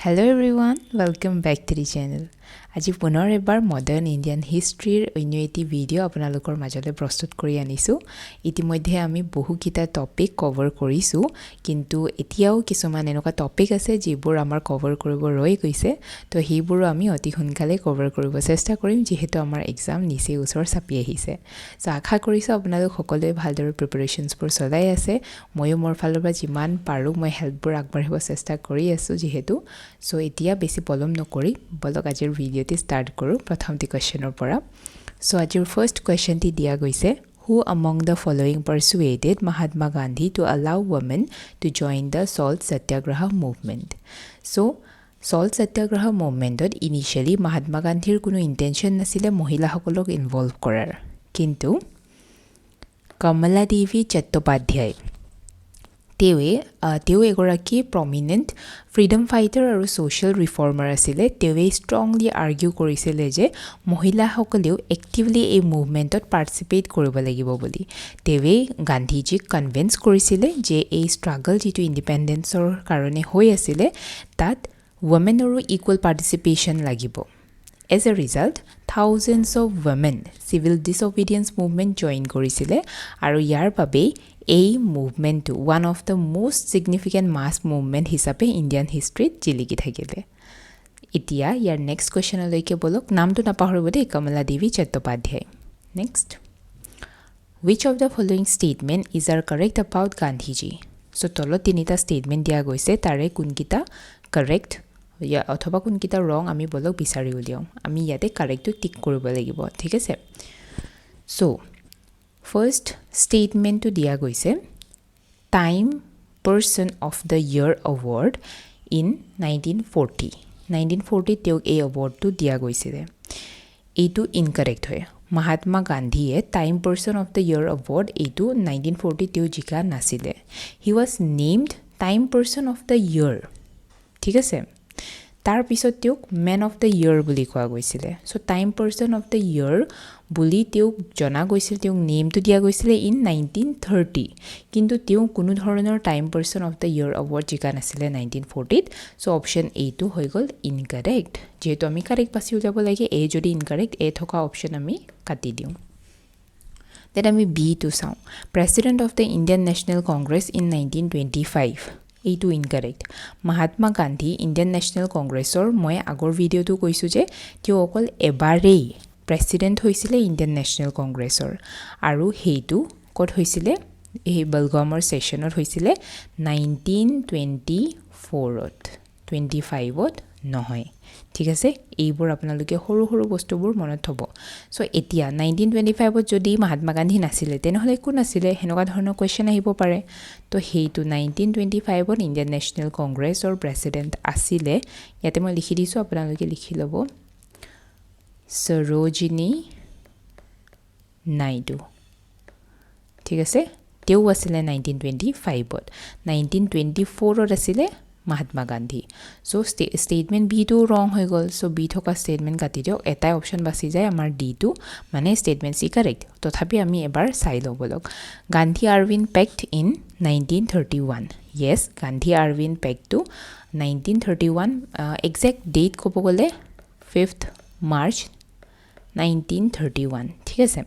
Hello everyone, welcome back to the channel. আজি পুনৰ এবাৰ মডাৰ্ণ ইণ্ডিয়ান হিষ্ট্ৰীৰ অন্য এটি ভিডিঅ' আপোনালোকৰ মাজলৈ প্ৰস্তুত কৰি আনিছোঁ। ইতিমধ্যে আমি বহুকেইটা টপিক কভাৰ কৰিছোঁ, কিন্তু এতিয়াও কিছুমান এনেকুৱা টপিক আছে যিবোৰ আমাৰ কভাৰ কৰিব ৰৈ গৈছে, তো সেইবোৰো আমি অতি সোনকালে কভাৰ কৰিব চেষ্টা কৰিম যিহেতু আমাৰ এক্সাম নিচেই ওচৰ চাপি আহিছে। চ' আশা কৰিছোঁ আপোনালোক সকলোৱে ভালদৰে প্ৰিপাৰেশ্যনছবোৰ চলাই আছে। ময়ো মোৰ ফালৰ পৰা যিমান পাৰোঁ মই হেল্পবোৰ আগবাঢ়িব চেষ্টা কৰি আছোঁ যিহেতু। চ' এতিয়া বেছি পলম নকৰি বলক আজিৰ ভিডিঅ'টি ষ্টাৰ্ট কৰোঁ প্ৰথমটি কুৱেশ্যনৰ পৰা। চ' আজিৰ ফাৰ্ষ্ট কুৱেশ্যনটি দিয়া গৈছে, হু among the following persuaded Mahatma Gandhi to allow women to join the salt satyagraha movement? So salt satyagraha movement initially Mahatma Gandhiৰ কোনো ইণ্টেনশ্যন নাছিলে মহিলাসকলক ইনভলভ কৰাৰ, কিন্তু কমলা দেৱী চট্টোপাধ্যায় তেওঁ এগৰাকী প্ৰমিনেণ্ট ফ্ৰীডম ফাইটাৰ আৰু ছ'চিয়েল ৰিফৰ্মাৰ আছিলে। তেওঁৱে ষ্ট্ৰংলি আৰ্গিউ কৰিছিলে যে মহিলাসকলেও এক্টিভলি এই মুভমেণ্টত পাৰ্টিচিপেট কৰিব লাগিব বুলি। তেওঁৱে গান্ধীজীক কনভিন্স কৰিছিলে যে এই ষ্ট্ৰাগল যিটো ইণ্ডিপেণ্ডেঞ্চৰ কাৰণে হৈ আছিলে তাত ৱমেনৰো ইকুৱেল পাৰ্টিচিপেশ্যন লাগিব। As a result thousands of women civil disobedience movement join কৰিছিলে, আৰু ইয়াৰ বাবেই এই মুভমেণ্টটো one of the most significant mass movement হিচাপে ইণ্ডিয়ান হিষ্ট্ৰীত জিলিকি থাকিলে। এতিয়া ইয়াৰ নেক্সট কুৱেশ্যনলৈকে বলক, নামটো নাপাহৰিব দেই, Kamala Devi Chattopadhyay. Next, which of the following statement is are correct about Gandhiji? চ' তলত তিনিটা ষ্টেটমেণ্ট দিয়া গৈছে, তাৰে কোনকেইটা কাৰেক্ট অথবা কোনকেইটা ৰং আমি বলক বিচাৰি উলিয়াওঁ। আমি ইয়াতে কাৰেক্টটো টিক কৰিব লাগিব, ঠিক আছে। চ' ফাৰ্ষ্ট ষ্টেটমেণ্টটো দিয়া গৈছে, time person of the year award in 1940 তেওঁক এই এৱাৰ্ডটো দিয়া গৈছিলে। এইটো ইনকাৰেক্ট হয়। মহাত্মা গান্ধীয়ে time person of the year award এইটো 1940 তেওঁ জিকা নাছিলে। He was named time person of the year, ঠিক আছে। তাৰপিছত তেওঁক মেন অফ দ্য ইয়েৰ বুলি কোৱা গৈছিলে। চ' time person of the year বুলি তেওঁক জনা গৈছিল, তেওঁক নেমটো দিয়া গৈছিলে ইন 1930, কিন্তু তেওঁ কোনো ধৰণৰ time person of the year award জিকা নাছিলে 1940। চ' অপশ্যন এইটো হৈ গ'ল ইনকাৰেক্ট। যিহেতু আমি কাৰেক্ট বাছি উলিয়াব লাগে, এ যদি ইনকাৰেক্ট, এ থকা অপশ্যন আমি কাটি দিওঁ। দেন আমি বিটো চাওঁ, president of the Indian national Congress in 1925, এইটো incorrect. Mahatma Gandhi Indian national কংগ্ৰেছৰ মই আগৰ ভিডিঅ'টো কৈছোঁ যে তেওঁ অকল এবাৰেই প্ৰেচিডেণ্ট হৈছিলে ইণ্ডিয়ান নেশ্যনেল কংগ্ৰেছৰ, আৰু সেইটো ক'ত হৈছিলে, এই বেলগামৰ ছেশ্যনত হৈছিলে 1924ত, 25ত নহয়, ঠিক আছে। এইবোৰ আপোনালোকে সৰু সৰু বস্তুবোৰ মনত থ'ব। চ' এতিয়া 1925ত যদি মহাত্মা গান্ধী নাছিলে তেনেহ'লে একো নাছিলে, সেনেকুৱা ধৰণৰ কুৱেশ্যন আহিব পাৰে। তো সেইটো 1925ত ইণ্ডিয়ান নেশ্যনেল কংগ্ৰেছৰ প্ৰেচিডেণ্ট আছিলে, ইয়াতে মই লিখি দিছোঁ, আপোনালোকে লিখি ল'ব, সৰোজিনী নাইডু, ঠিক আছে। তেওঁ আছিলে 1925ত। 1924ত আছিলে মহাত্মা গান্ধী। চ' ষ্টেটমেণ্ট বিটো ৰং হৈ গ'ল। চ' বি থকা ষ্টেটমেণ্ট কাটি দিয়ক, এটাই অপশ্যন বাচি যায় আমাৰ ডিটো, মানে ষ্টেটমেণ্ট চি কাৰেক্ট। তথাপি আমি এবাৰ চাই লওঁ বলক। Gandhi Irwin pact in 1931, yes, Gandhi Irwin পেক্টটো 1931, একজেক্ট ডেট ক'ব গ'লে 5 মাৰ্চ 1931, ঠিক আছে।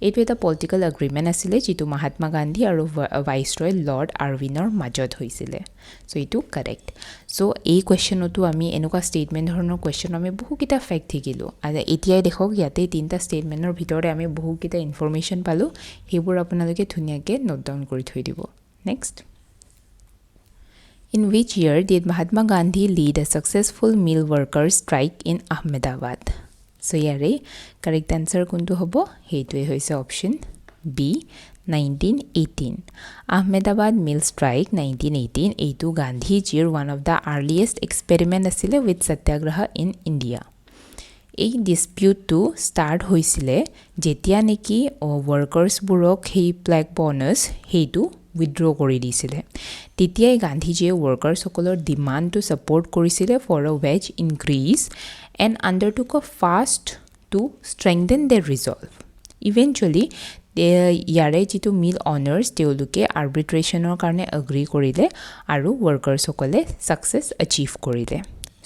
এইটো এটা পলিটিকেল এগ্ৰিমেণ্ট আছিলে যিটো মহাত্মা গান্ধী আৰু ভাইচৰয় লৰ্ড আৰৱিনৰ মাজত হৈছিলে। চ' এইটো কাৰেক্ট। চ' এই কুৱেশ্যনতো আমি এনেকুৱা ষ্টেটমেণ্ট ধৰণৰ কুৱেশ্যন আমি বহুকেইটা ফেক্ট শিকিলোঁ। এতিয়াই দেখক ইয়াতে তিনিটা ষ্টেটমেণ্টৰ ভিতৰতে আমি বহুকেইটা ইনফৰ্মেশ্যন পালোঁ, সেইবোৰ আপোনালোকে ধুনীয়াকৈ নোট ডাউন কৰি থৈ দিব। Next, in which year did Mahatma Gandhi lead a successful mill workers strike in Ahmedabad? চ' ইয়াৰে কাৰেক্ট এনচাৰ কোনটো হ'ব, সেইটোৱে হৈছে option B, 1918। Ahmedabad mill strike 1918, এইটো গান্ধীজীৰ one of the earliest experiment আছিলে উইথ সত্যাগ্ৰহ ইন ইণ্ডিয়া। এই ডিছপিউটটো ষ্টাৰ্ট হৈছিলে যেতিয়া নেকি ৱৰ্কাৰ্ছবোৰক সেই ব্লেক বনাছ সেইটো উইথড্ৰ কৰি দিছিলে। তেতিয়াই গান্ধীজীয়ে ৱৰ্কাৰ্ছসকলৰ ডিমাণ্ডটো ছাপৰ্ট কৰিছিলে for a wage increase and undertook a fast to strengthen their resolve. Eventually ইয়াৰে যিটো মিল অনাৰ্ছ তেওঁলোকে আৰ্বিট্ৰেশ্যনৰ কাৰণে এগ্ৰী কৰিলে আৰু ৱৰ্কাৰ্ছসকলে ছাকচেছ এচিভ কৰিলে।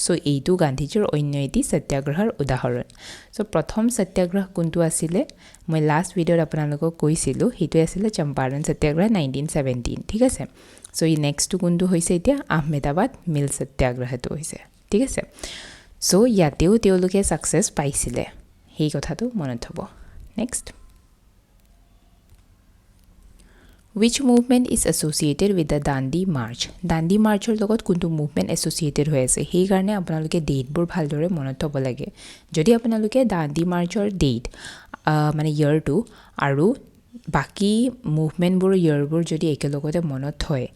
সো এইটো গান্ধীজীৰ অন্য এটি সত্যাগ্ৰহৰ উদাহৰণ সো প্ৰথম সত্যাগ্ৰহ কোনটো আছিল মই লাষ্ট ভিডিঅ'ত আপোনালোকক কৈছিলো হেতু আছিল চম্পাৰণ সত্যাগ্ৰহ 1917 ঠিক আছে সো ই নেক্সটটো কোনটো হৈছে এতিয়া আহমেদাবাদ মিল সত্যাগ্ৰহটো হৈছে ঠিক আছে সো ইয়াতেও তেওঁলোকে সাকসেস পাইছিলে এই কথাটো মনত থব next Which movement is associated with the Dandi March? Dandi March or logot kuntu movement associated hoye ase. Hei karone apnaloke date bor bhaldore monot thobo lage. Jodi apnaloke Dandi March or date mane year to aru baki movement bor year bor jodi ekelogote monot hoye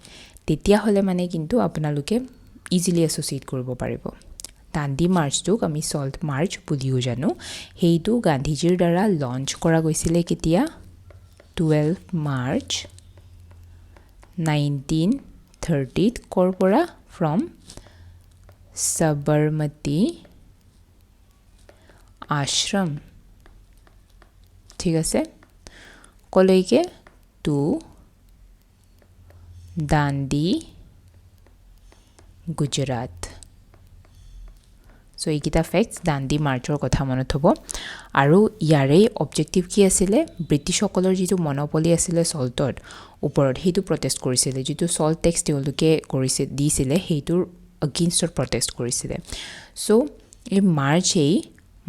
tetia hole mane kintu apnaloke easily associate koribo paribo. Dandi March tuk ami Salt March buliu janu. Heitu Gandhijir dara launch kora goisile ketia 12 March 1930 korpora from Sabarmati Ashram ঠিক আছে কলৈকে two Dandi Gujarat so এইকিটা ফেক্টস দাণ্ডি মাৰ্চৰ কথা মনত হ'ব আৰু ইয়াৰে objective কি আছিল ব্ৰিটিছসকলৰ যিটো মনোপলি আছিল সল্টৰ ওপৰত হেতু প্ৰটেষ্ট কৰিছিল যিটো সল্ট টেক্স তেওঁলোকে কৰিছে দিছিলে হেতুৰ এগেইনষ্টৰ প্ৰটেষ্ট কৰিছিলে সো এই মাৰ্চেই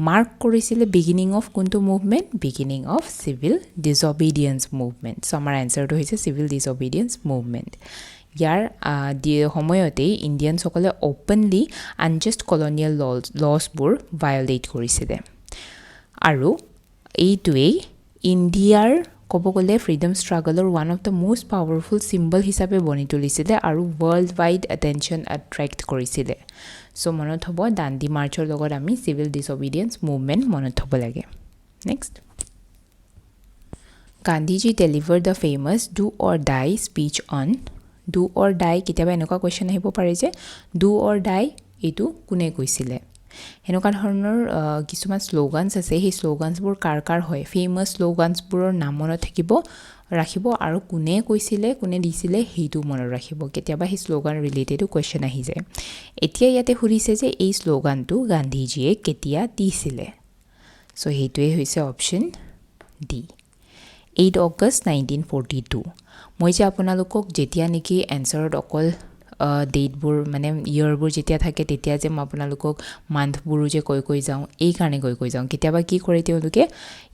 মাৰ্ক কৰিছিলে বিগিনিং অফ কোনটো movement beginning of civil disobedience movement so আমাৰ আনসাৰটো হৈছে সিভিল ডিসঅবিডিয়েন্স মুভমেন্ট ইয়াৰ সময়তে ইন্ডিয়ান সকলে ওপেনলি আনজাস্ট কলোনিয়াল লসবোৰ ভায়োলেট কৰিছিলে আৰু এইটোৱে ইণ্ডিয়াৰ ক'ব গ'লে ফ্ৰীডম ষ্ট্ৰাগলৰ one of the most powerful symbol হিচাপে বনি তুলিছিলে আৰু ৱৰ্ল্ড ৱাইড এটেনশ্যন এট্ৰেক্ট কৰিছিলে সো মনত হ'ব দাণ্ডি মাৰ্চৰ লগত আমি সিভিল ডিসঅবিডিয়েন্স মুভমেন্ট মনত হ'ব লাগে next Gandhiji deliver the famous do or die speech on do or die কিতাবা এনেকুৱা কোৱেশ্চন আহিব পাৰে যে ডু অৰ ডাই এইটো কোনে কৈছিলে এনেকুৱা ধৰণৰ কিছুমান স্লোগানছ আছে সেই স্লোগানছবোৰ কাৰ হয় ফেমাছ স্লোগানছবোৰৰ নাম মনত থাকিব ৰাখিব আৰু কোনে কৈছিলে কোনে দিছিলে হেতু মনত ৰাখিব কেতিয়াবা সেই স্লোগান ৰিলেটেড কোৱেশ্চন আহি যায় এতিয়া ইয়াতে সুধিছে যে এই স্লোগানটো গান্ধীজিয়ে কেতিয়া দিছিলে সো হেতুৱে হৈছে অপচন ডি 8 অগষ্ট 1942 মই যে আপোনালোকক যেতিয়া নেকি এনসাৰত অকল ডেটবোৰ মানে ইয়াৰবোৰ যেতিয়া থাকে তেতিয়া যে মই আপোনালোকক মান্থবোৰ যে কৈ যাওঁ এই কাৰণে কৈ যাওঁ কেতিয়াবা কি কৰে তেওঁলোকে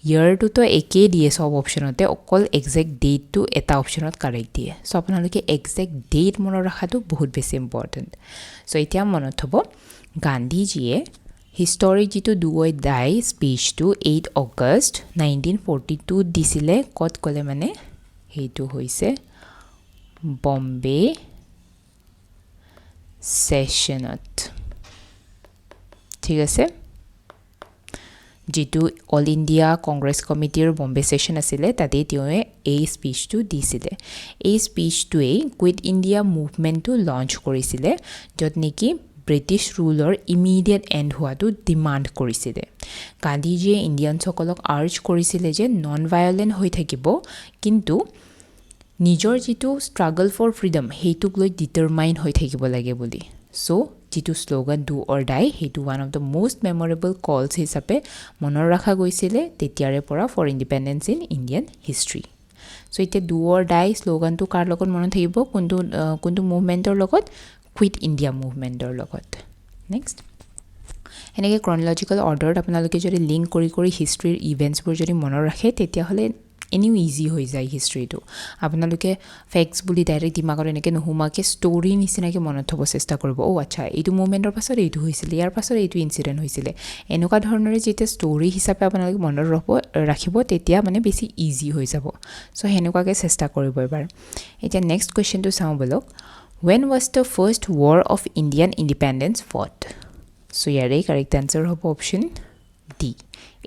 ইয়াৰটো তো একেই দিয়ে সব অপচনতে অকল এক্সাক্ট ডেটটো এটা অপচনত কাৰেক্ট দিয়ে সো আপোনালোকে এক্সাক্ট ডেট মনত ৰাখাটো বহুত বেছি ইম্পৰ্টেণ্ট সো এতিয়া মনত হ'ব গান্ধীজিয়ে হিষ্টৰিক যিটো ডু অৰ ডাই স্পীচটো 8 অগষ্ট 1942 দিছিলে কত ক'লে মানে হেতু হৈছে বম্বে সেশনত ঠিক আছে যেটো অল ইন্ডিয়া কংগ্ৰেছ কমিটিৰ বম্বে সেশন আছিলে তাতে তেওঁৱে এই স্পীচটো দিছিলে এই স্পীচটোৱে কুইট ইণ্ডিয়া মুভমেন্টটো লঞ্চ কৰিছিলে যত নেকি ব্ৰিটিছ ৰুলৰ ইমিডিয়েট এণ্ড হোৱাটো ডিমান্ড কৰিছিলে গান্ধীজিয়ে ইণ্ডিয়ানসকলক আৰ্জ কৰিছিলে যে নন ভায়োলেন্ট হৈ থাকিব কিন্তু নিজৰ যিটো ষ্ট্ৰাগল ফৰ ফ্ৰীডম হেতুক লৈ ডিটাৰমাইন হৈ থাকিব লাগে বুলি সো যিটো স্লোগান ডু অৰ ডাই হেতু one of the most memorable calls হিচাপে মনৰ ৰাখা গৈছিলে তেতিয়াৰে পৰা for independence in Indian history so এতিয়া ডু অৰ ডাই স্লোগানটো কাৰ লগত মনত থাকিব কোনটো মুভমেন্টৰ লগত কুইট ইণ্ডিয়া মুভমেন্টৰ লগত নেক্সট এনেকৈ ক্ৰনলজিকেল অৰ্ডাৰত আপোনালোকে যদি লিংক কৰি হিষ্ট্ৰীৰ ইভেন্টছবোৰ যদি মনত ৰাখে তেতিয়াহ'লে এনিও ইজি হৈ যায় হিষ্ট্ৰীটো আপোনালোকে ফেক্টছ বুলি ডাইৰেক্ট দিমাগত এনেকৈ নোহোমাকে ষ্টৰী নিচিনাকৈ মনত থ'ব চেষ্টা কৰিব আচ্ছা এইটো মুভমেণ্টৰ পাছত এইটো হৈছিলে ইয়াৰ পাছত এইটো ইনচিডেণ্ট হৈছিলে এনেকুৱা ধৰণৰে যেতিয়া ষ্টৰী হিচাপে আপোনালোকে মনত ৰাখিব তেতিয়া মানে বেছি ইজি হৈ যাব চ' সেনেকুৱাকৈ চেষ্টা কৰিব এবাৰ এতিয়া নেক্সট কুৱেশ্যনটো চাওঁ বলক when was the first war of Indian independence fought so ইয়াৰে কাৰেক্ট আনসাৰ হ'ব অপচন ডি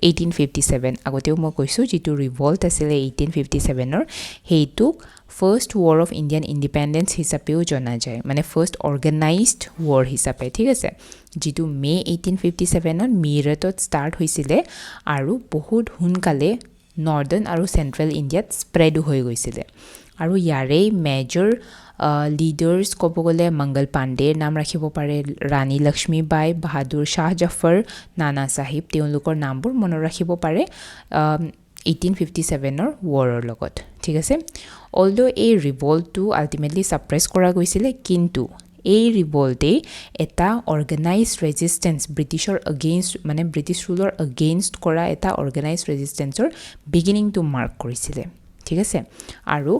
1857 আগতেও মই কৈছো যেটো ৰিভল্ট আছিল 1857 ৰ হেতুক first war of Indian independence হিচাপেও জনা যায় মানে ফাৰ্স্ট অৰ্গানাইজড ওয়াৰ হিচাপে ঠিক আছে যেটো মে 1857 ত মিৰটত ষ্টাৰ্ট হৈছিল আৰু বহুত হুনকালে নৰ্দাৰ্ণ আৰু সেন্ট্ৰেল ইণ্ডিয়াত স্প্ৰেড হৈ গৈছিল আৰু ইয়াৰে মেজৰ লিডাৰ্ছ ক'ব গ'লে মংগল পাণ্ডেৰ নাম ৰাখিব পাৰে ৰাণী লক্ষ্মীবাই বাহাদুৰ শাহ জাফৰ নানা চাহিব তেওঁলোকৰ নামবোৰ মনত ৰাখিব পাৰে 1857ৰ ৱাৰৰ লগত ঠিক আছে অলদো এই ৰিভল্টটো আল্টিমেটলি সাপ্ৰেছ কৰা গৈছিলে কিন্তু এই ৰিভল্টে এটা অৰ্গেনাইজড ৰেজিষ্টেন্স ব্ৰিটিছৰ এগেইনষ্ট মানে ব্ৰিটিছ ৰুলৰ এগেইনষ্ট কৰা এটা অৰ্গেনাইজড ৰেজিষ্টেন্সৰ বিগিনিংটো মাৰ্ক কৰিছিলে ঠিক আছে আৰু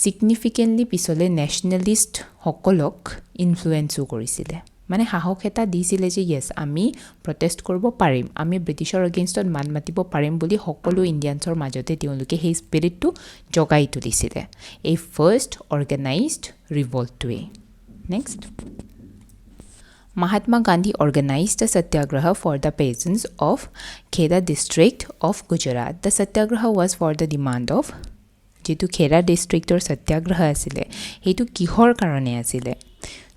সিগনিফিকেন্টলি পিছলে নেশ্যনেলিষ্ট সকলক ইনফ্লুৱেন্সও কৰিছিলে মানে সাহস এটা দিছিলে যে ইয়েছ আমি প্ৰটেষ্ট কৰিব পাৰিম আমি ব্ৰিটিছৰ এগেইনষ্টত মান মাতিব পাৰিম বুলি সকলো ইণ্ডিয়ানছৰ মাজতে তেওঁলোকে সেই স্পিৰিটটো জগাই তুলিছিলে এই ফাৰ্ষ্ট অৰ্গেনাইজড ৰিভল্টটোৱে Next. Mahatma Gandhi organized a satyagraha for the peasants of Kheda district of Gujarat. The satyagraha was for the demand of যেটো Kheda districtor satyagraha asile hetu kihor karone asile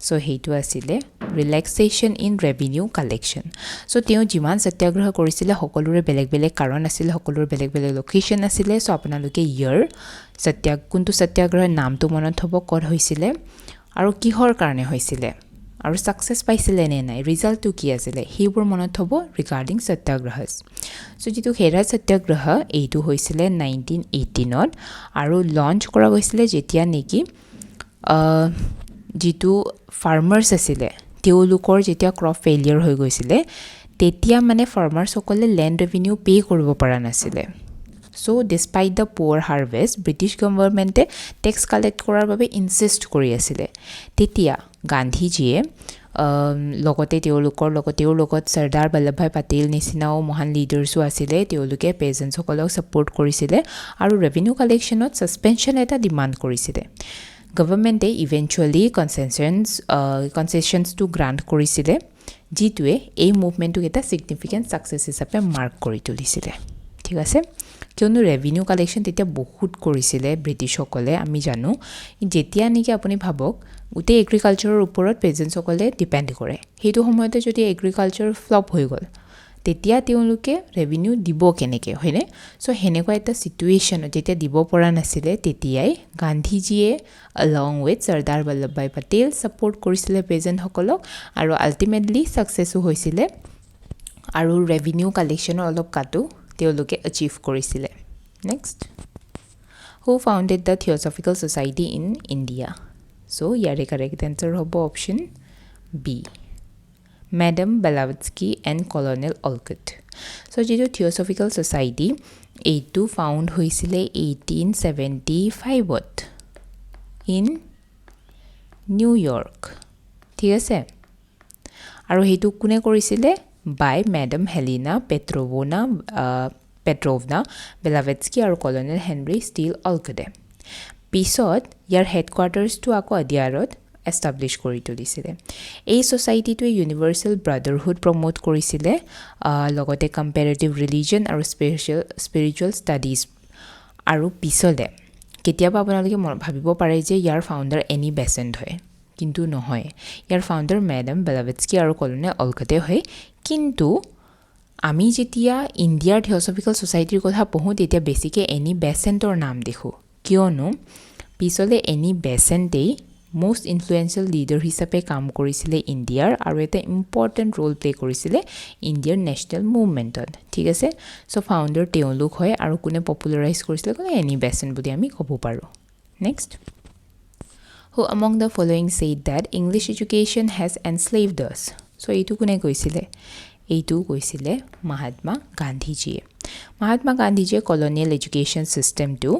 so hetu asile relaxation in revenue collection so teo jiman satyagraha korisile hokolure beleg beleg karon asile hokolure beleg beleg location asile so apnaloke year kuntu satyagraha naam to monot hobo kor hoisile আৰু কিহৰ কাৰণে হৈছিলে আৰু success পাইছিলে নে নাই ৰিজাল্টটো কি আছিল হেবোৰ মনত হ'ব ৰিগাৰ্ডিং সত্যাগ্ৰহস সো যেটো হেৰা সত্যাগ্ৰহ এইটো হৈছিলে 1918 ত আৰু লঞ্চ কৰা হৈছিলে যেতিয়া নেকি যেটো ফাৰ্মাৰ্স আছিল তেওঁলোকৰ যেতিয়া ক্ৰপ ফেইলিয়াৰ হৈ গৈছিলে তেতিয়া মানে ফাৰ্মাৰ্স সকলে ল্যান্ড ৰেভিনিউ পে কৰিব পৰা নাছিলে So, despite the poor harvest, British government tax collect korar babe insist kori asile. Tetia Gandhiji logote teolukor logot Sardar Vallabhbhai Patel nisinao mohan leaders o asile teoluke peasants hokolok support korisile aru revenue collection ot suspension eta demand korisile. Government eventually concessions to grant korisile jitue ei movement to eta significant success hisabe mark kori tulisile. ঠিক আছে কিয়নো revenue collection তেতিয়া বহুত কৰিছিলে British সকলে আমি জানো যেতিয়া নেকি আপুনি ভাবক উতে এগ্ৰিকালচাৰৰ ওপৰত পেজেন্টছ সকলে ডিপেন্ড কৰে হেতু সময়তে যদি এগ্ৰিকালচাৰ ফ্লপ হৈ গল তেতিয়া তেওঁলোকে ৰেভিনিউ দিব কেনেকে হয়নে সো হেনেকুৱা এটা সিচুৱেচন যেতিয়া দিব পৰা নাছিলে তেতিয়াই গান্ধীজিয়ে along with Sardar Vallabhbhai Patel support কৰিছিলে পেজেন্ট সকলক আৰু আল্টিমেটলি সাকসেসও হৈছিলে আৰু ৰেভিনিউ কালেকশনৰ অলপ কাটো তেওঁলোকে achieve কৰিছিলে next who founded the theosophical society in India so yare correct answer hobo option B Madam Blavatsky and Colonel Olcott so jeto theosophical society এইটো found হৈছিলে 1875 ত in New York ঠিক আছে আৰু হেতু কোনে কৰিছিলে by Madam Helena Petrovna Blavatsky আৰু Colonel Henry Steele Olcott. পিছত ইয়াৰ হেডকোৱাৰ্টাৰ্ছ টু আকৌ আদিয়াৰত এষ্টাব্লিশ কৰি তুলিছিলে এই সোসাইটিটোৱে ইউনিভাৰ্সাল ব্ৰাদাৰহুড প্ৰমোট কৰিছিলে লগতে কম্পাৰেটিভ ৰিলিজন আৰু স্পিৰিচুৱেল ষ্টাডিজ আৰু পিছলে কেতিয়াবা আপোনালোকে ভাবিব পাৰে যে ইয়াৰ ফাউণ্ডাৰ এনি বেসেণ্ট হয় কিন্তু নহয় ইয়াৰ ফাউণ্ডাৰ মেডাম ব্লাভাটস্কি আৰু কলোনেল অলকটে হয় কিন্তু আমি যেতিয়া ইণ্ডিয়াৰ থিওসফিক্যাল সোসাইটিৰ কথা পঢ়ো তেতিয়া বেছিকে এনি বেসেণ্টৰ নাম দেখো কিয়নো পিছলে এনি বেসেণ্টে most influential leader হিচাপে কাম কৰিছিলে ইণ্ডিয়াৰ আৰু এটা ইম্পৰ্টেন্ট ৰোল প্লে কৰিছিলে ইণ্ডিয়াৰ নেশনাল মুভমেন্টত ঠিক আছে সো ফাউণ্ডাৰ তেওঁলোক হয় আৰু কোনে পপুলাৰাইজ কৰিছিলে কোনে এনি বেসেণ্ট বুলি আমি ক'ব পাৰো next who among the following said that English education has enslaved us so এইটো কোনে কৈছিলে এইটো কৈছিলে মহাত্মা গান্ধীজিয়ে কলোনিয়েল এডুকেশ্যন সিস্টেমটো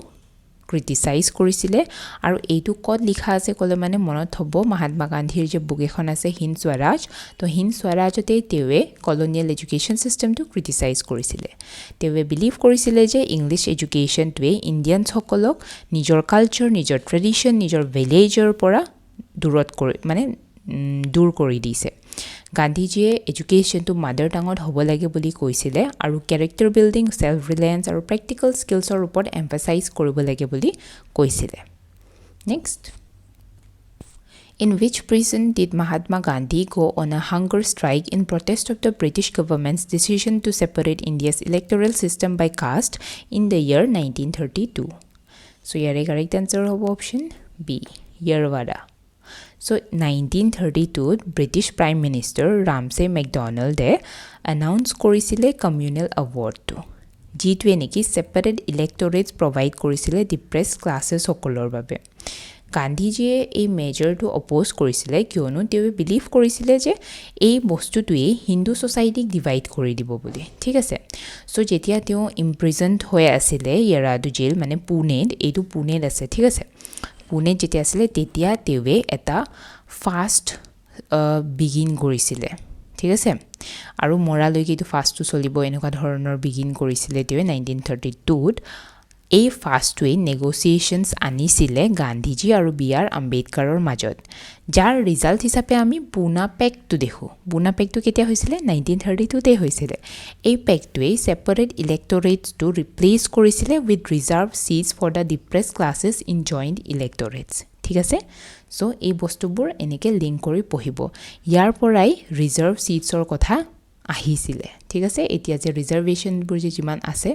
ক্ৰিটিসাইজ কৰিছিলে আৰু এইটো কত লিখা আছে কলে মানে মনত হ'ব মহাত্মা গান্ধীৰ যে বুক এখন আছে হিন্দ স্বৰাজ তো হিন্দ স্বৰাজতে তেৱে কলোনিয়েল এডুকেশ্যন সিস্টেমটো ক্ৰিটিসাইজ কৰিছিলে তেৱে বিলিভ কৰিছিলে যে ইংলিছ এডুকেশ্যনটোৱে ইণ্ডিয়ান সকলক নিজৰ কালচাৰ নিজৰ ট্ৰেডিশন নিজৰ ভিলেজৰ পৰা দূৰ কৰি দিছে গান্ধীজিয়ে এডুকেশ্যনটো মাদাৰ টাঙত হ'ব লাগে বুলি কৈছিলে আৰু ক্যাৰেক্টাৰ বিল্ডিং সেলফ ৰিলায়েন্স আৰু প্ৰেক্টিকেল স্কিলছৰ ওপৰত এমফাসাইজ কৰিব লাগে বুলি কৈছিলে next In which prison did Mahatma Gandhi go on a hunger strike in protest of the British government's decision to separate India's electoral system by caste in the year 1932? So, here correct answer of option B. Yerwada. So 1932 British prime minister Ramsay MacDonald announce কৰিছিলে communal এৱাৰ্ডটো যিটোৱে নেকি separate electorates provide কৰিছিলে depress ক্লাছেছসকলৰ বাবে গান্ধীজীয়ে এই মেজৰটো opposed কৰিছিলে কিয়নো তেওঁ বিলিভ কৰিছিলে যে এই বস্তুটোৱে হিন্দু ছ'চাইটিক ডিভাইড কৰি দিব বুলি ঠিক আছে চ' যেতিয়া তেওঁ ইম্প্ৰিজনড হৈ আছিলে ইয়াৰাডু জেল মানে পুনেত এইটো পুনেত আছে ঠিক আছে পুনেত যেতিয়া আছিলে তেতিয়া তেওঁৱে এটা ফাষ্ট বিগিন কৰিছিলে ঠিক আছে আৰু মৰালৈকে এইটো ফাষ্টটো চলিব এনেকুৱা ধৰণৰ বিগিন কৰিছিলে তেওঁৱে 1932ত এই ফাষ্টটোৱে নেগোচিয়েশ্যনছ আনিছিলে গান্ধীজী আৰু বি আৰ আম্বেদকাৰৰ মাজত যাৰ ৰিজাল্ট হিচাপে আমি পুনা পেক্টটো দেখোঁ পুনা পেক্টটো কেতিয়া হৈছিলে 1932তে হৈছিলে এই পেক্টটোৱে ছেপাৰেট ইলেক্টৰেটছটো ৰিপ্লেচ কৰিছিলে with reserve seats for the depress classes in joint electorates ঠিক আছে চ' এই বস্তুবোৰ এনেকৈ লিংক কৰি পঢ়িব ইয়াৰ পৰাই ৰিজাৰ্ভ ছিটছৰ কথা আহিছিলে ঠিক আছে এতিয়া যে ৰিজাৰ্ভেশ্যনবোৰ যে যিমান আছে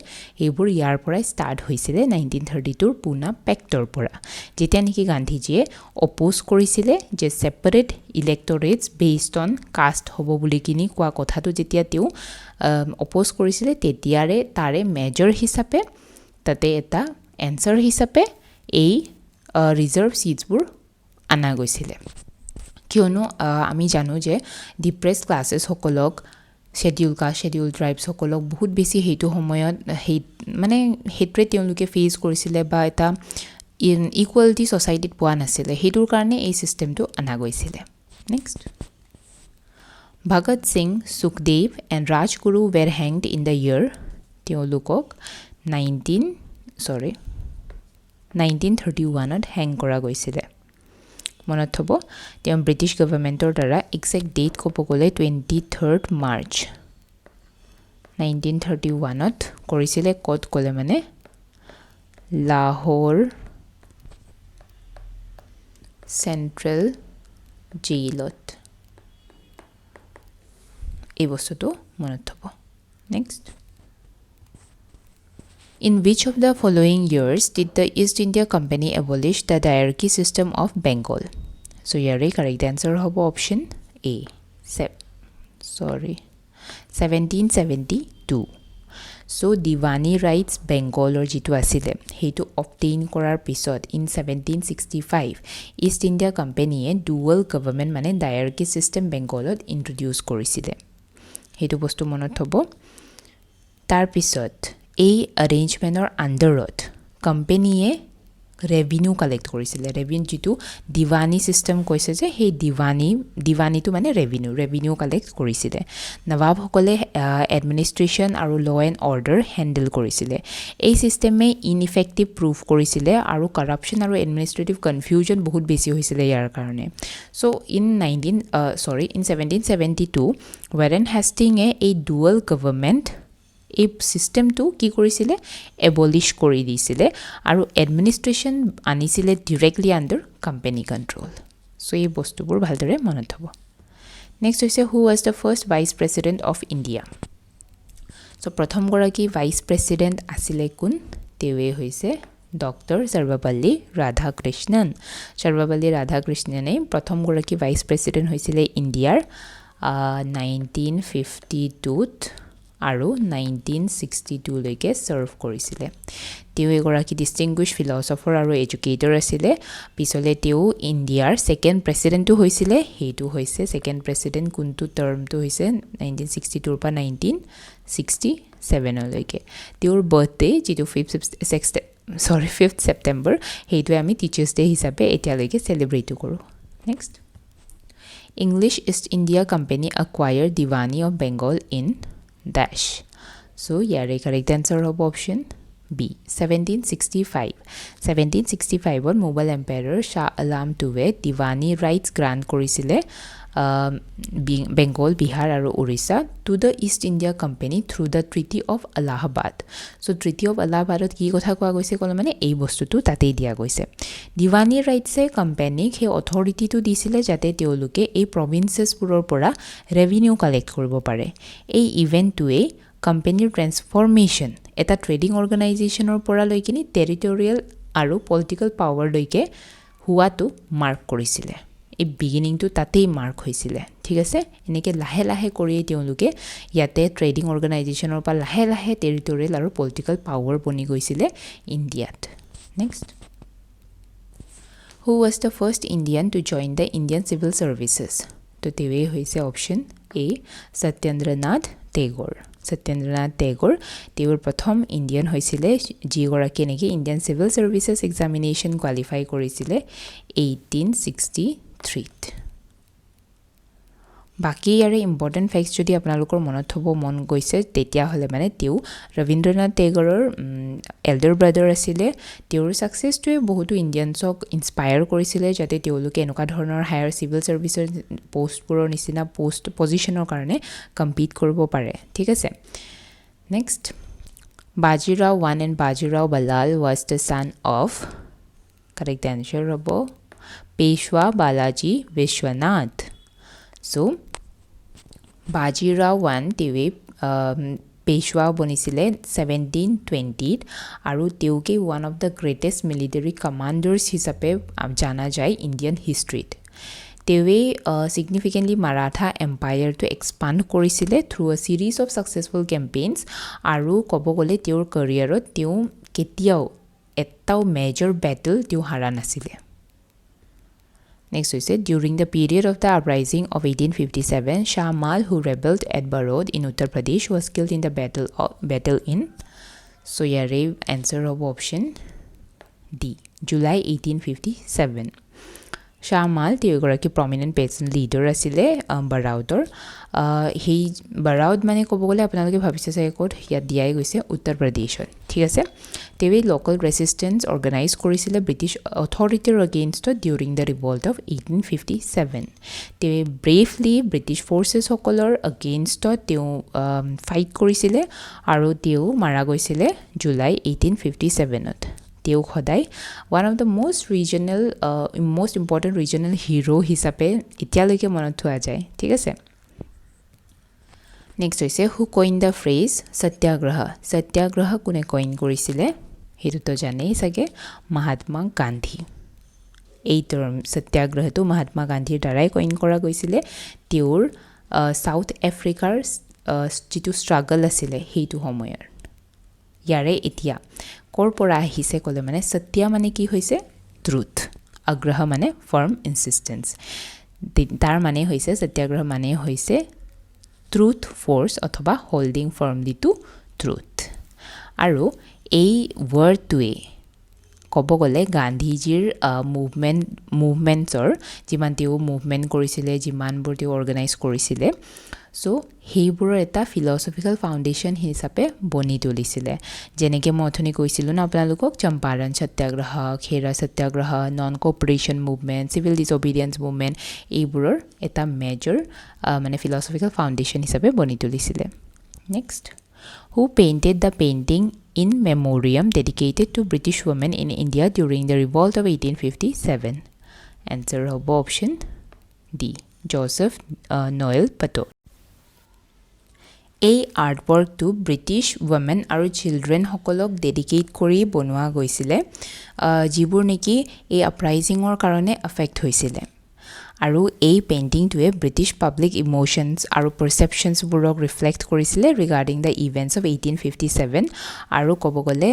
এইবোৰ ইয়াৰ পৰাই ষ্টাৰ্ট হৈছিলে 1932ৰ পুনা পেক্টৰ পৰা যেতিয়া নেকি গান্ধীজীয়ে অপ'জ কৰিছিলে যে ছেপাৰেট ইলেক্টৰেটছ বেছড অন কাষ্ট হ'ব বুলি কিনি কোৱা কথাটো যেতিয়া তেওঁ অপ'জ কৰিছিলে তেতিয়াৰে তাৰে মেজৰ হিচাপে তাতে এটা এনচাৰ হিচাপে এই ৰিজাৰ্ভ ছিটছবোৰ আনা গৈছিলে কিয়নো আমি জানো যে ডিপ্ৰেছ ক্লাছেছসকলক শেডিউল কাষ্ট শেডিউল ট্ৰাইবছসকলক বহুত বেছি সেইটো সময়ত মানে সেইটোৱে তেওঁলোকে ফেচ কৰিছিলে বা এটা ইকুৱেলিটি ছ'চাইটিত পোৱা নাছিলে সেইটোৰ কাৰণে এই ছিষ্টেমটো অনা গৈছিলে next Bhagat Singh Sukhdev and Rajguru were hanged in the year তেওঁলোকক 1931ত হেং কৰা গৈছিলে মনত থ'ব তেওঁ ব্ৰিটিছ গভৰ্ণমেণ্টৰ দ্বাৰা এক্সেক্ট ডেট ক'ব গ'লে 23rd মাৰ্চ 1931ত কৰিছিলে ক'ত ক'লে মানে লাহোৰ চেণ্ট্ৰেল জেইলত এই বস্তুটো মনত থ'ব next In which of the following years did the East India Company abolish the diarchy system of Bengal? So here correct answer hobo option A. 1772. So Diwani rights Bengal or jitu asile hetu obtain korar pisot in 1765 East India Company e dual government mane diarchy system Bengalot introduce korisile hetu bostu monot hobo tar pisot এই এৰেঞ্জমেণ্টৰ আণ্ডাৰত কোম্পানীয়ে revenue collect কৰিছিলে revenue যিটো Deewani system কৈছে যে সেই দিৱানীটো মানে revenue collect কৰিছিলে নৱাবসকলে এডমিনিষ্ট্ৰেশ্যন আৰু ল এণ্ড অৰ্ডাৰ হেণ্ডেল কৰিছিলে এই ছিষ্টেমে ইনইফেক্টিভ প্ৰুভ কৰিছিলে আৰু কৰাপশ্যন আৰু এডমিনিষ্ট্ৰেটিভ কনফিউজন বহুত বেছি হৈছিলে ইয়াৰ কাৰণে চ' ইন 1772 ৱাৰেন হেষ্টিঙে এই ডুৱেল গভৰ্ণমেণ্ট এই ছিষ্টেমটো কি কৰিছিলে এবলিছ কৰি দিছিলে আৰু এডমিনিষ্ট্ৰেশ্যন আনিছিলে directly under company control so' এই বস্তুবোৰ ভালদৰে মনত হ'ব নেক্সট হৈছে who was the first vice president of India so' প্ৰথমগৰাকী ভাইচ প্ৰেছিডেণ্ট আছিলে কোন তেওঁৱে হৈছে ডক্টৰ সৰ্বপল্লী ৰাধাকৃষ্ণনে প্ৰথমগৰাকী ভাইচ প্ৰেছিডেণ্ট হৈছিলে ইণ্ডিয়াৰ 1952ত আৰু 1962 লৈকে সাৰ্ভ কৰিছিলে তেওঁ এগৰাকী ডিষ্টিংগুইশ্ড ফিলছফাৰ আৰু এডুকেটৰ আছিলে পিছলে তেওঁ ইণ্ডিয়াৰ সেকেন্ড প্ৰেছিডেণ্টটো হৈছিলে হেতু হৈছে সেকেন্ড প্ৰেছিডেণ্ট কোনটো টাৰ্মটো হৈছে 1962 পৰা 1967 লৈকে তেওঁৰ বাৰ্থডে যেটো 5th ছেপ্টেম্বৰ হেতুৱে আমি টিচাৰ্ছ ডে হিচাপে এতিয়ালৈকে সেলিব্ৰেট কৰো next English East India Company acquired Diwani of Bengal in dash. So, here correct answer of option B. 1765. 1765 on Mughal Emperor Shah Alam II Diwani rights grant korisile Bengal, Bihar and Orissa to the East India Company through the Treaty of Allahabad. So, Treaty of Allahabad ki kotha koa goise kole mane ei bostu tu tatei dia goise. Diwani rights e company he authority tu disile jate teoluke ei provinces puror pora revenue collect koribo pare. Ei event tu e company transformation eta trading organization or pora loikini territorial aru political power loike hua tu mark korisile. এই বিগিনিংটো তাতেই mark হৈছিলে ঠিক আছে এনেকৈ লাহে লাহে কৰি তেওঁলোকে ইয়াতে ট্ৰেডিং অৰ্গেনাইজেশ্যনৰ পৰা লাহে লাহে টেৰিটৰিয়েল আৰু পলিটিকেল পাৱাৰ বনি গৈছিলে ইণ্ডিয়াত next Who was the first Indian to join the Indian civil services? তো তেৱেই হৈছে অপশ্যন এ সত্যেন্দ্ৰনাথ টেগৰ সত্যেন্দ্ৰনাথ টেগৰ তেওঁৰ প্ৰথম ইণ্ডিয়ান হৈছিলে যিগৰাকী নেকি Indian civil services examination qualify কৰিছিলে 1863ত বাকি ইয়াৰে ইম্পৰ্টেণ্ট ফেক্টছ যদি আপোনালোকৰ মনত থ'ব মন গৈছে তেতিয়াহ'লে মানে তেওঁ ৰবীন্দ্ৰনাথ টেগৰৰ এল্ডাৰ ব্ৰাদাৰ আছিলে তেওঁৰ ছাকচেছটোৱে বহুতো ইণ্ডিয়ানছক ইনস্পায়াৰ কৰিছিলে যাতে তেওঁলোকে এনেকুৱা ধৰণৰ হায়াৰ চিভিল চাৰ্ভিচৰ পোষ্টবোৰৰ নিচিনা পজিশ্যনৰ কাৰণে কম্পিট কৰিব পাৰে ঠিক আছে নেক্সট বাজিৰাও 1 and বাজিৰাও বালাল was the son of correct answer হ'ব পেশৱা বালাজী বিশ্বনাথ So, Bajirao 1 তেৱে পেশৱা বনিছিলে 1720 আৰু তেওঁকে one of the greatest military commanders হিচাপে জানা যায় ইণ্ডিয়ান হিষ্ট্ৰীত তেৱে সিগনিফিকেণ্টলি মাৰাঠা এম্পায়াৰটো এক্সপাণ্ড কৰিছিলে থ্ৰু আ চিৰিজ অফ ছাকচেছফুল কেম্পেইনছ আৰু ক'ব গ'লে তেওঁৰ কেৰিয়াৰত তেওঁ কেতিয়াও এটাও মেজৰ বেটল তেওঁ হাৰা নাছিলে Next we said during the period of the uprising of 1857, Shah Mal, who rebelled at Barod in Uttar Pradesh, was killed in the battle in. So your answer of option D, July 1857. Shah Mal, তেগৰাকী prominent peasant leader আছিলে বাৰাউডৰ সেই বাৰাউড মানে ক'ব গ'লে আপোনালোকে ভাবিছে চাগে ক'ত ইয়াত দিয়াই গৈছে উত্তৰ প্ৰদেশত ঠিক আছে তেৱে লোকেল ৰেজিষ্টেন্স অৰ্গেনাইজ কৰিছিলে ব্ৰিটিছ অথৰিটিৰ এগেইনষ্টত ডিউৰিং দ্য ৰিভল্ট অফ 1857 তেৱে ব্ৰেভলি ব্ৰিটিছ ফৰ্চেছসকলৰ এগেইনষ্টত তেওঁ ফাইট কৰিছিলে আৰু তেওঁ মাৰা গৈছিলে জুলাই 1857ত তেওঁ সদায় one of the most important regional hero হিচাপে এতিয়ালৈকে মনত থোৱা যায় ঠিক আছে নেক্সট হৈছে হু কইন দ্য ফ্ৰেজ সত্যাগ্ৰহ কোনে কইন কৰিছিলে সেইটোতো জানেই চাগে মহাত্মা গান্ধী এই টাৰ্ম সত্যাগ্ৰহটো মহাত্মা গান্ধীৰ দ্বাৰাই কইন কৰা গৈছিলে তেওঁৰ সাউথ আফ্ৰিকাৰ যিটো ষ্ট্ৰাগল আছিলে সেইটো সময়ৰ ইয়াৰে এতিয়া কৰ পৰা আহিছে ক'লে মানে সত্য মানে কি হৈছে ট্ৰুথ আগ্ৰহ মানে ফাৰ্ম ইনসিস্টেন্স তাৰ মানে হৈছে সত্যাগ্ৰহ মানে হৈছে ট্ৰুথ ফ'ৰ্চ অথবা হোল্ডিং ফাৰ্মলি টু ট্ৰুথ আৰু এই ৱৰ্ডটোৱে ক'ব গ'লে গান্ধীজীৰ মুভমেণ্টছৰ যিমান তেওঁ মুভমেণ্ট কৰিছিলে যিমানবোৰ তেওঁ অৰ্গেনাইজ কৰিছিলে চ' সেইবোৰৰ এটা ফিলচফিকেল ফাউণ্ডেশ্যন হিচাপে বনি তুলিছিলে যেনেকৈ মই অথনি কৈছিলোঁ না আপোনালোকক Champaran Satyagraha Kheda Satyagraha non cooperation movement civil disobedience movement এইবোৰৰ এটা মেজৰ মানে ফিলচফিকেল ফাউণ্ডেশ্যন হিচাপে বনি তুলিছিলে next who painted the painting in memoriam dedicated to British women in India during the revolt of 1857 answer hobo option D Joseph Noel Pato এই আৰ্টৱৰ্কটো British women আৰু children সকলক dedicate কৰি বনোৱা গৈছিলে যিবোৰ নেকি এই আপৰাইজিঙৰ কাৰণে এফেক্ট হৈছিলে আৰু এই পেইণ্টিংটোৱে ব্ৰিটিছ পাব্লিক ইমোশ্যনছ আৰু পাৰচেপশ্যনছবোৰক ৰিফ্লেক্ট কৰিছিলে ৰিগাৰ্ডিং দ্য ইভেণ্টছ অফ 1857 আৰু ক'ব গ'লে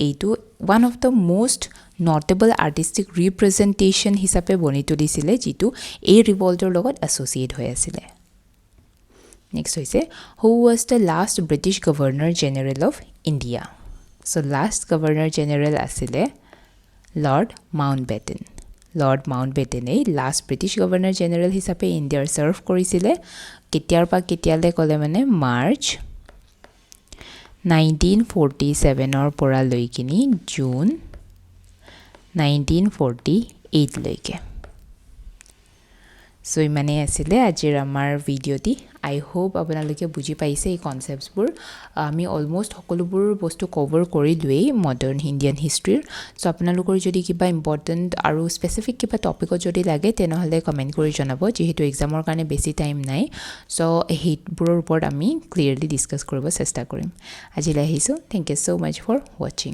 এইটো one of the most notable artistic representation হিচাপে বনি তুলিছিলে যিটো এই ৰিভল্টৰ লগত এছ'চিয়েট হৈ আছিলে নেক্সট হৈছে who was the last British governor general of India so' last governor general আছিলে লৰ্ড মাউণ্টবেটেনে লাষ্ট ব্ৰিটিছ গভৰ্ণৰ জেনেৰেল হিচাপে ইণ্ডিয়াৰ ছাৰ্ভ কৰিছিলে কেতিয়াৰ পৰা কেতিয়ালৈ ক'লে মানে মাৰ্চ 1947ৰ পৰা লৈ কিনি জুন 1948 লৈকে সো ইমানে আছিলে আজিৰ আমাৰ ভিডিঅ'টি আই হোপ আপোনালোকে বুজি পাইছে এই কনচেপ্টছবোৰ আমি অলমোষ্ট সকলোবোৰ বস্তু কভাৰ কৰিলোৱেই মডাৰ্ণ ইণ্ডিয়ান হিষ্ট্ৰীৰ সো আপোনালোকৰ যদি কিবা ইম্পৰ্টেণ্ট আৰু স্পেচিফিক কিবা টপিকত যদি লাগে তেনেহ'লে কমেণ্ট কৰি জনাব যিহেতু এক্সামৰ কাৰণে বেছি টাইম নাই সো সেইবোৰৰ ওপৰত আমি ক্লিয়াৰলি ডিছকাছ কৰিব চেষ্টা কৰিম আজিলৈ আহিছোঁ thank you so' much for ৱাচিং